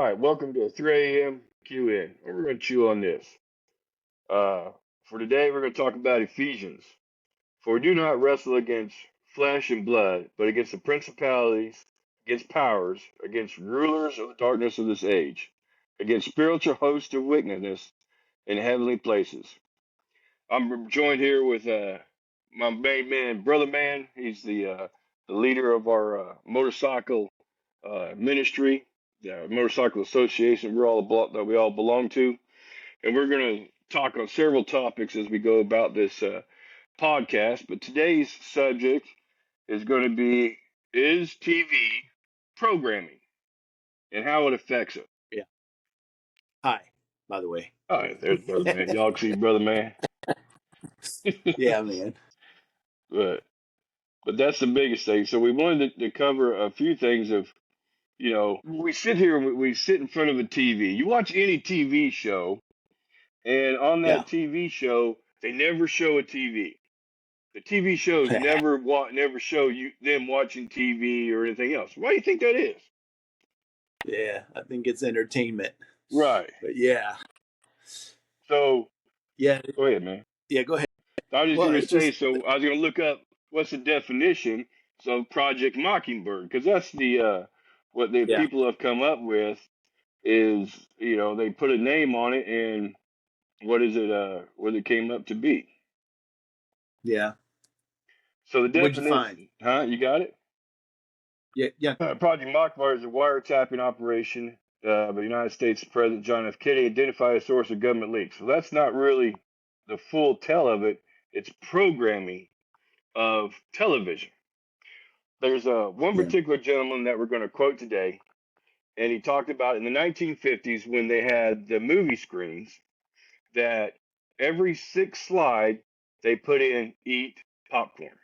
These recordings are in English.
right, welcome to 3 a.m. QN. We're going to chew on this. Uh, for today, we're going to talk about Ephesians. For we do not wrestle against flesh and blood, but against the principalities, against powers, against rulers of the darkness of this age, against spiritual hosts of wickedness in heavenly places. I'm joined here with my main man, Brother Man. He's the leader of our motorcycle ministry, the motorcycle association that we all belong to, and we're going to talk on several topics as we go about this podcast. But today's subject is going to be: is TV programming and how it affects it? Yeah. Hi, by the way. All right, there's Brother Man. Y'all can see Brother Man. Yeah, man. but but that's the biggest thing. So we wanted to cover a few things of, we sit here, we sit in front of a TV. You watch any TV show, and on Yeah. that TV show, they never show a TV. The TV shows never show you them watching TV or anything else. Why do you think that is? Yeah, I think it's entertainment. Right. But yeah. So Yeah. go ahead, man. Yeah, go ahead. I was just Well, going to it's say. just So I was going to look up what's the definition of Project Mockingbird, because that's the what the yeah. people have come up with is, they put a name on it, and what is it what it came up to be. Yeah. So the What'd you find? definition, you got it? Yeah. Project Mockingbird is a wiretapping operation by the United States President John F. Kennedy identified a source of government leaks. So that's not really the full tell of it. It's programming of television. There's one Yeah. particular gentleman that we're going to quote today, and he talked about in the 1950s when they had the movie screens that every sixth slide they put in "eat popcorn."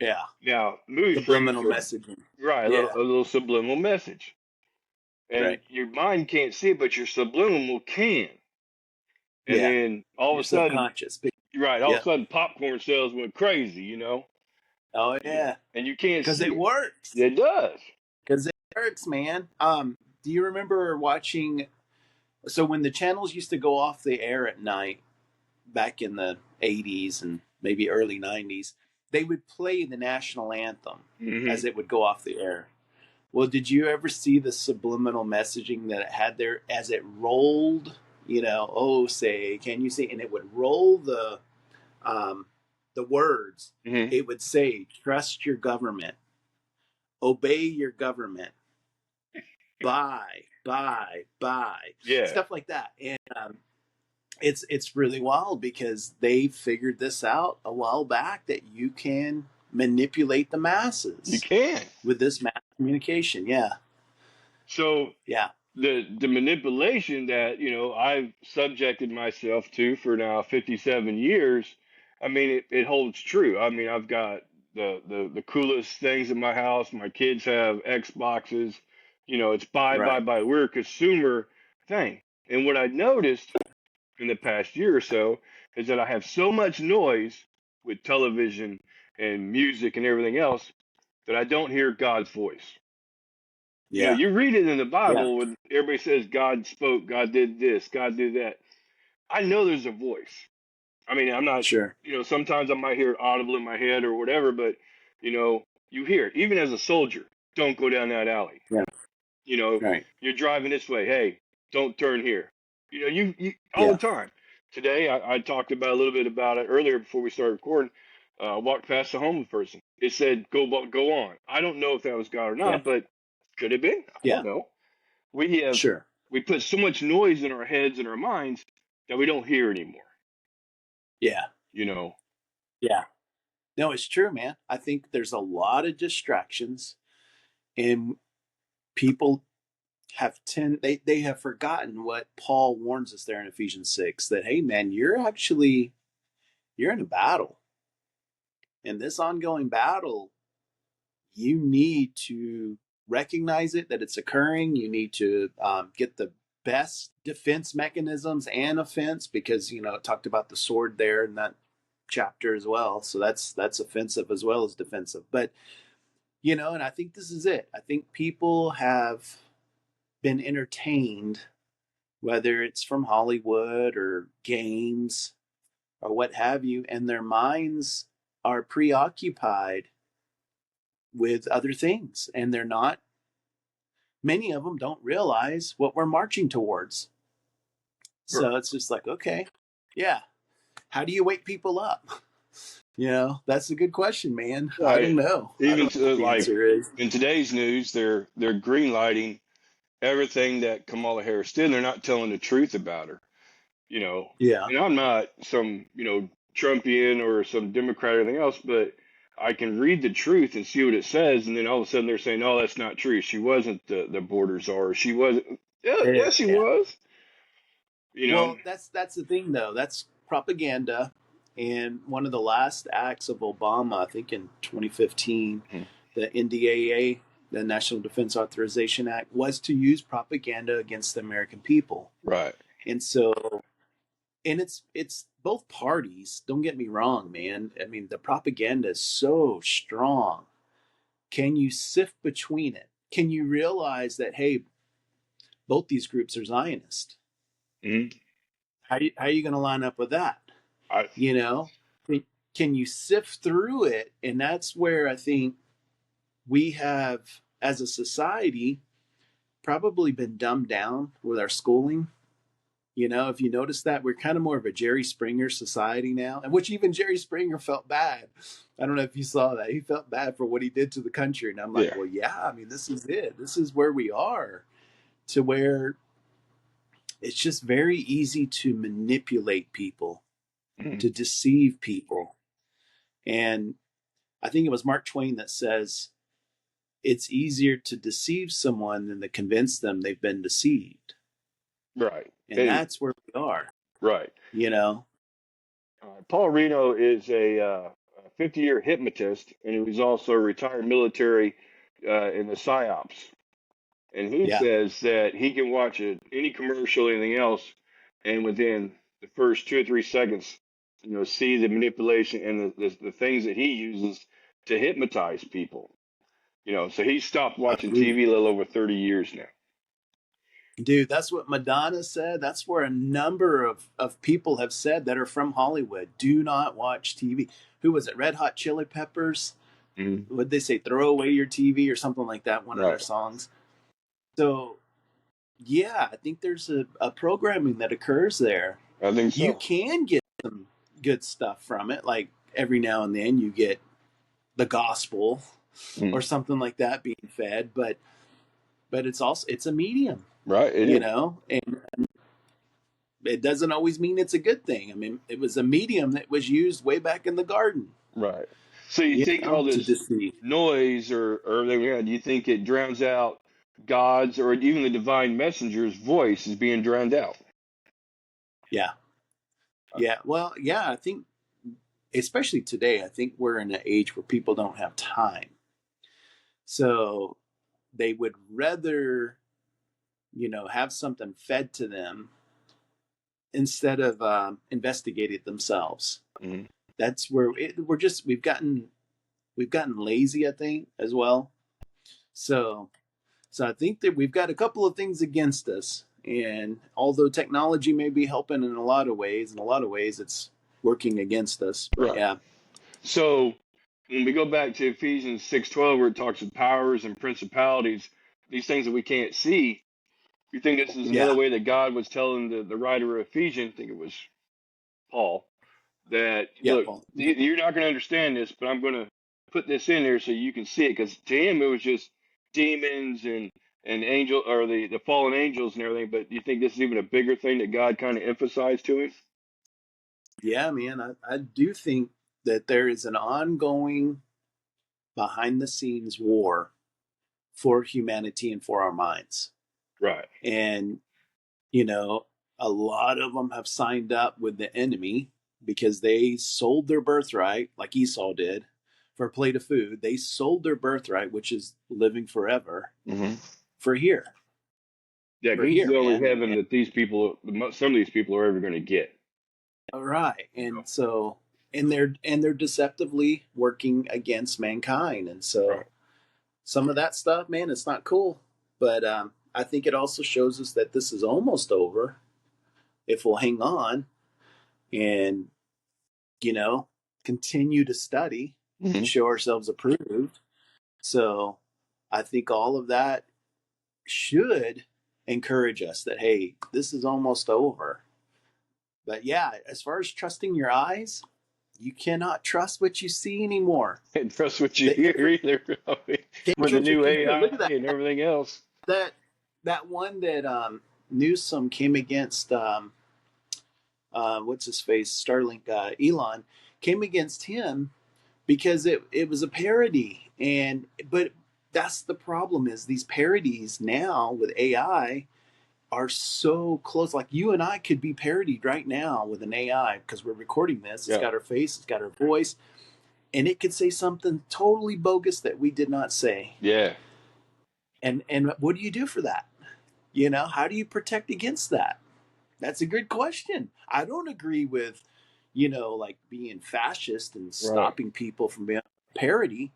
Yeah. Now, movie screens Subliminal are messaging. right, Yeah. a little subliminal message, and Right. your mind can't see it, but your subliminal can. And Yeah. then all of Your a sudden, subconscious. right, all of Yeah. a sudden, popcorn sales went crazy, Oh yeah. and you can't Because see it it. works. It does. Because it works, man. Do you remember watching when the channels used to go off the air at night back in the 80s and maybe early 90s, they would play the national anthem as it would go off the air. Well, did you ever see the subliminal messaging that it had there as it rolled? Oh, say, can you see? And it would roll the words. Mm-hmm. It would say, trust your government, obey your government, buy, Yeah. stuff like that. And it's really wild because they figured this out a while back that you can manipulate the masses. You can with this mass communication. Yeah. So yeah, the manipulation that I've subjected myself to for now 57 years. I mean, it holds true. I mean, I've got the coolest things in my house. My kids have Xboxes. It's buy. We're a consumer thing. And what I noticed in the past year or so is that I have so much noise with television and music and everything else that I don't hear God's voice. Yeah. You read it in the Bible when everybody says God spoke, God did this, God did that. I know there's a voice. I mean, I'm not sure. Sometimes I might hear it audible in my head or whatever, but you hear it. Even as a soldier, don't go down that alley. Yeah. Right. You're driving this way. Hey, don't turn here. You all the time. Today, I talked about a little bit about it earlier before we started recording. Walked past a homeless person. It said, go on. I don't know if that was God or not, but could have been. I don't know. We put so much noise in our heads and our minds that we don't hear anymore. Yeah. Yeah. No, it's true, man. I think there's a lot of distractions, and people they have forgotten what Paul warns us there in Ephesians 6, that, hey, man, you're in a battle. In this ongoing battle, you need to recognize it, that it's occurring. You need to get the best defense mechanisms and offense, because, it talked about the sword there in that chapter as well. So that's offensive as well as defensive. But, and I think this is it. I think people have been entertained, whether it's from Hollywood or games or what have you, and their minds are preoccupied with other things. And they're not, many of them don't realize what we're marching towards. So it's just like, okay, yeah. How do you wake people up? That's a good question, man. I don't Right. know. I Even don't know what the like answer is. in today's news, they're green lighting everything that Kamala Harris did. They're not telling the truth about her. Yeah. And I'm not some, Trumpian or some Democrat or anything else, but I can read the truth and see what it says, and then all of a sudden they're saying, "Oh, that's not true. She wasn't the border czar. She wasn't." Yeah, Yeah. yes, she Yeah. was. You know. Well, that's the thing, though. That's propaganda. And one of the last acts of Obama, I think in 2015, Mhm. the NDAA, the National Defense Authorization Act, was to use propaganda against the American people. Right. And so, and it's both parties. Don't get me wrong, man. I mean, the propaganda is so strong. Can you sift between it? Can you realize that, hey, both these groups are Zionist? Hmm. How are you going to line up with that? I. You know, can you sift through it? And that's where I think we have, as a society, probably been dumbed down with our schooling. If you notice that, we're kind of more of a Jerry Springer society now, and which even Jerry Springer felt bad. I don't know if you saw that. He felt bad for what he did to the country. And I'm like, Yeah. well, yeah, I mean, this is it. This is where we are, to where it's just very easy to manipulate people, Mhm. to deceive people. And I think it was Mark Twain that says, it's easier to deceive someone than to convince them they've been deceived. Right. And And that's where we are, right. you know? Paul Reno is a 50-year hypnotist, and he was also a retired military in the psyops. And he Yeah. says that he can watch any commercial, anything else, and within the first 2 or 3 seconds, see the manipulation and the things that he uses to hypnotize people. So he stopped watching Agreed. TV a little over 30 years now. Dude, that's what Madonna said. That's where a number of people have said that are from Hollywood. Do not watch TV. Who was it? Red Hot Chili Peppers? Hmm. What did they say? Throw away your TV or something like that, one of their Right. songs. So, yeah, I think there's a programming that occurs there. I think You so. can get some good stuff from it. Like every now and then you get the gospel Mm. or something like that being fed, but it's a medium, Right. It is. and it doesn't always mean it's a good thing. I mean, it was a medium that was used way back in the garden, Right. So you think all to this deceive. noise or everything, do you think it drowns out God's or even the divine messenger's voice is being drowned out? Yeah. Yeah. Well, yeah, I think especially today, I think we're in an age where people don't have time. So they would rather, have something fed to them instead of investigate it themselves. Hmm. That's where we've gotten lazy, I think, as well. So I think that we've got a couple of things against us. And although technology may be helping in a lot of ways, it's working against us. But Right. yeah, So when we go back to Ephesians 6:12, where it talks of powers and principalities, these things that we can't see, you think this is another yeah, way that God was telling the writer of Ephesians, I think it was Paul, that yeah, look, Paul. you're not going to understand this, but I'm going to put this in there so you can see it. Because to him, it was just demons and angel or the fallen angels and everything. But you think this is even a bigger thing that God kind of emphasized to him? Yeah, man, I do think that there is an ongoing behind the scenes war for humanity and for our minds. Right. And, you know, a lot of them have signed up with the enemy because they sold their birthright, like Esau did, for a plate of food. They sold their birthright, which is living forever, Hmm. for here, Yeah, for because this is here, the only man. heaven that these people, some of these people, are ever going to get. All right. You know. And so, and they're deceptively working against mankind. And so Right. some of that stuff, man, it's not cool. But I think it also shows us that this is almost over if we'll hang on and, you know, continue to study and Mm-hmm. show ourselves approved. So I think all of that should encourage us that, hey, this is almost over. But yeah, as far as trusting your eyes, you cannot trust what you see anymore. And trust what you The hear either. I mean, can't with the trust new what you hear. AI Look at that. and everything else. That one that Newsom came against. What's his face? Starlink. Elon came against him because it was a parody, but that's the problem is these parodies now with AI are so close. Like you and I could be parodied right now with an AI because we're recording this. It's Yeah. got our face, it's got our voice, and it could say something totally bogus that we did not say. Yeah. And what do you do for that? How do you protect against that? That's a good question. I don't agree with, like being fascist and Right. stopping people from being parody.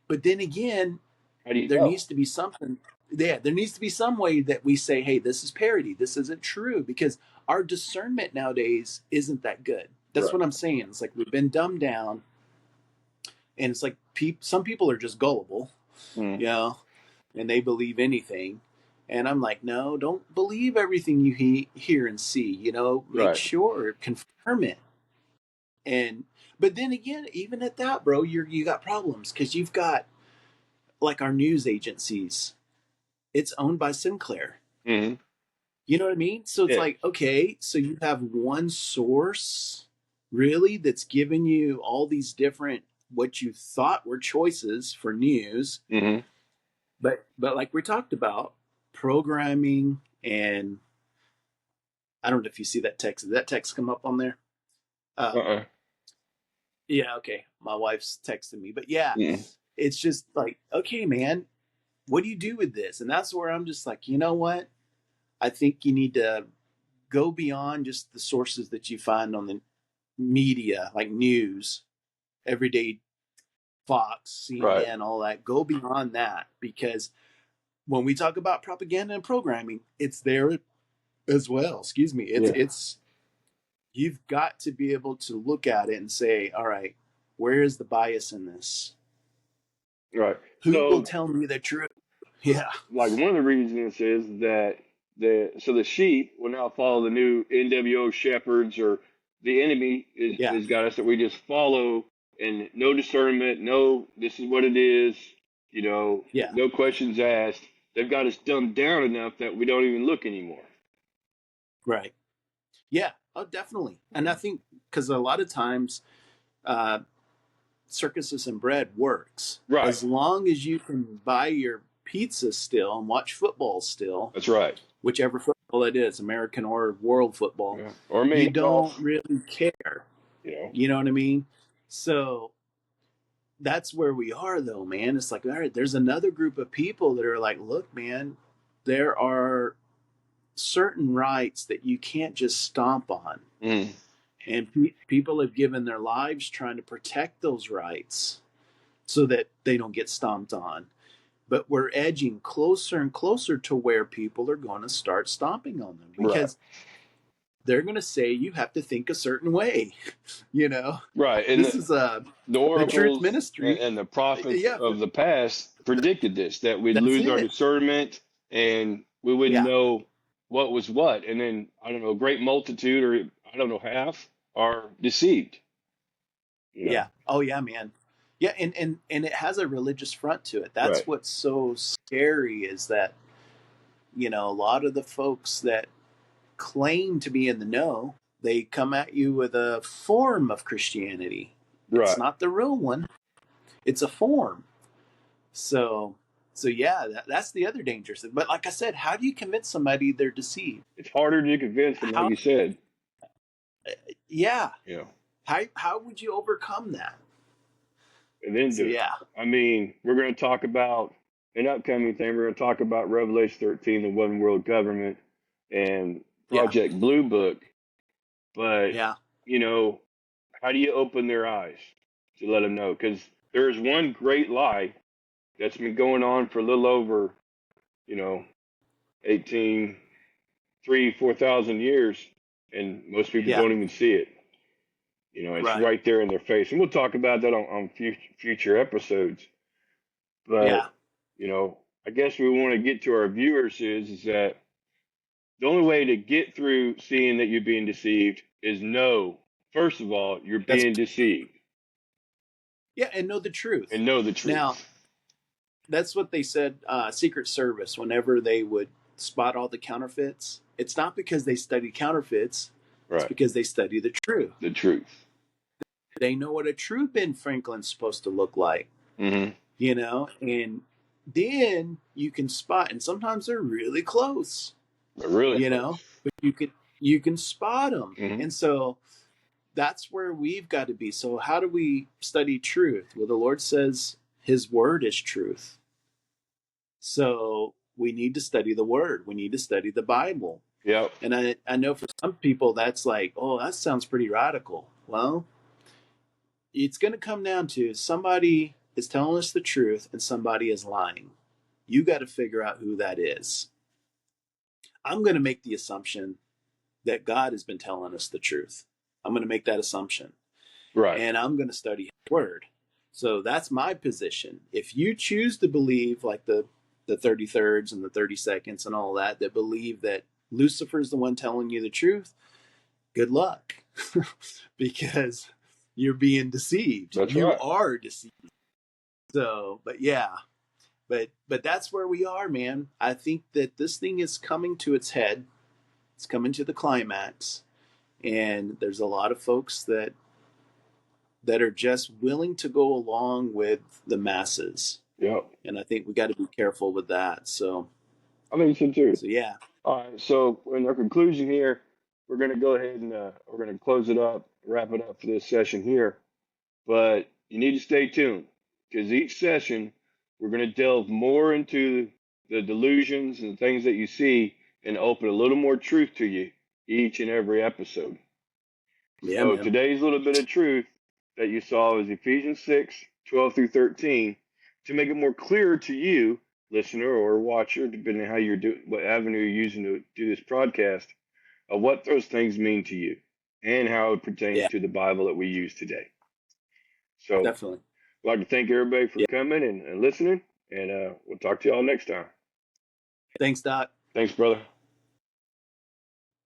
But then again, How do you there know? needs to be something. Yeah, there needs to be some way that we say, hey, this is parody. This isn't true because our discernment nowadays isn't that good. That's Right. what I'm saying. It's like we've been dumbed down, and it's like some people are just gullible, Mm. you know, and they believe anything. And I'm like, no, don't believe everything you hear and see. Make Right. sure, confirm it. And but then again, even at that, bro, you got problems because you've got like our news agencies. It's owned by Sinclair. Mm-hmm. You know what I mean? So it's Yeah. like, okay, so you have one source really that's giving you all these different what you thought were choices for news, Mm-hmm. but like we talked about, programming and I don't know if you see that text. Did that text come up on there? Uh-uh. Yeah, okay. My wife's texting me. But yeah, Mm-mm. it's just like, okay, man, what do you do with this? And that's where I'm just like, you know what? I think you need to go beyond just the sources that you find on the media, like news, everyday Fox, Right. CNN, all that. Go beyond that because when we talk about propaganda and programming, it's there as well. Excuse me. It's Yeah. it's you've got to be able to look at it and say, all right, where is the bias in this? Right. Who will So, tell me the truth? Yeah. like, one of the reasons is that the sheep will now follow the new NWO shepherds, or the enemy Yeah. is got us that we just follow, and no discernment, no, this is what it is, Yeah. no questions asked. They've got us dumbed down enough that we don't even look anymore. Right. Yeah. Oh, definitely. And I think because a lot of times, uh, circuses and bread works Right. as long as you can buy your pizza still and watch football still, That's right. whichever football it is, American or world football. Yeah. Or You mini don't golf. really care. You know. You know what I mean? So that's where we are, though, man. It's like, all right, there's another group of people that are like, look, man, there are certain rights that you can't just stomp on. Mm. And people have given their lives trying to protect those rights so that they don't get stomped on. But we're edging closer and closer to where people are going to start stomping on them Right. because they're going to say you have to think a certain way. you know, Right. And this is the the church oracles ministry. and the prophets Yeah, of the past predicted this, that we'd that's lose our it. discernment and we wouldn't Yeah, know what was what. And then, I don't know, a great multitude, or I don't know, half are deceived, you know? yeah. Oh yeah, man. Yeah, and it has a religious front to it. Right. That's what's so scary is that a lot of the folks that claim to be in the know, they come at you with a form of Christianity. It's Right. not the real one. It's a form. So, so yeah, that's the other dangerous thing. But like I said, how do you convince somebody they're deceived? It's harder to convince them, like How? you said, Yeah. you know. How would you overcome that? And then So do it. yeah, I mean, we're going to talk about an upcoming thing. We're going to talk about Revelation 13, the one world government, and yeah, Project Blue Book. But, yeah, you know, how do you open their eyes to let them know? Because there's one great lie that's been going on for a little over, you know, 18, 4,000 years, and most people Yeah. don't even see it. You know, it's Right. right there in their face. And we'll talk about that on future episodes. But, Yeah. you know, I guess we want to get to our viewers is that the only way to get through seeing that you're being deceived is know, first of all, you're That's being deceived yeah, and know the truth. and know the Now, truth. that's what they said. Secret Service, whenever they would spot all the counterfeits, it's not because they study counterfeits; it's Right. because they study the truth. The truth. They know what a true Ben Franklin's supposed to look like, Mm-hmm. and then you can spot. And sometimes they're really close, But really close. but you can spot them, Mm-hmm. and so that's where we've got to be. So how do we study truth? Well, the Lord says His Word is truth. So we need to study the Word. We need to study the Bible. Yep. And I know for some people that's like, oh, that sounds pretty radical. Well, it's going to come down to somebody is telling us the truth and somebody is lying. You got to figure out who that is. I'm going to make the assumption that God has been telling us the truth. I'm going to make that assumption. Right. And I'm going to study His Word. So that's my position. If you choose to believe like the 33rds and the 32nds and all that believe that Lucifer's the one telling you the truth, good luck. Because you're being deceived. That's You right. are deceived. So, but yeah, but that's where we are, man. I think that this thing is coming to its head. It's coming to the climax, and there's a lot of folks that are just willing to go along with the masses. Yep. And I think we got to be careful with that. So, I think so too. yeah. All right. So in our conclusion here, we're going to go ahead and we're going to close it up, wrap it up for this session here. But you need to stay tuned because each session we're going to delve more into the delusions and things that you see and open a little more truth to you each and every episode. Yeah, So man. today's little bit of truth that you saw is Ephesians 6:12 through 13 to make it more clear to you, listener or watcher, depending on how you're doing, what avenue you're using to do this podcast, of what those things mean to you and how it pertains Yeah, to the Bible that we use today. So definitely. I'd like to thank everybody for Yeah. coming and listening, and we'll talk to y'all next time. Thanks, Doc. Thanks, brother.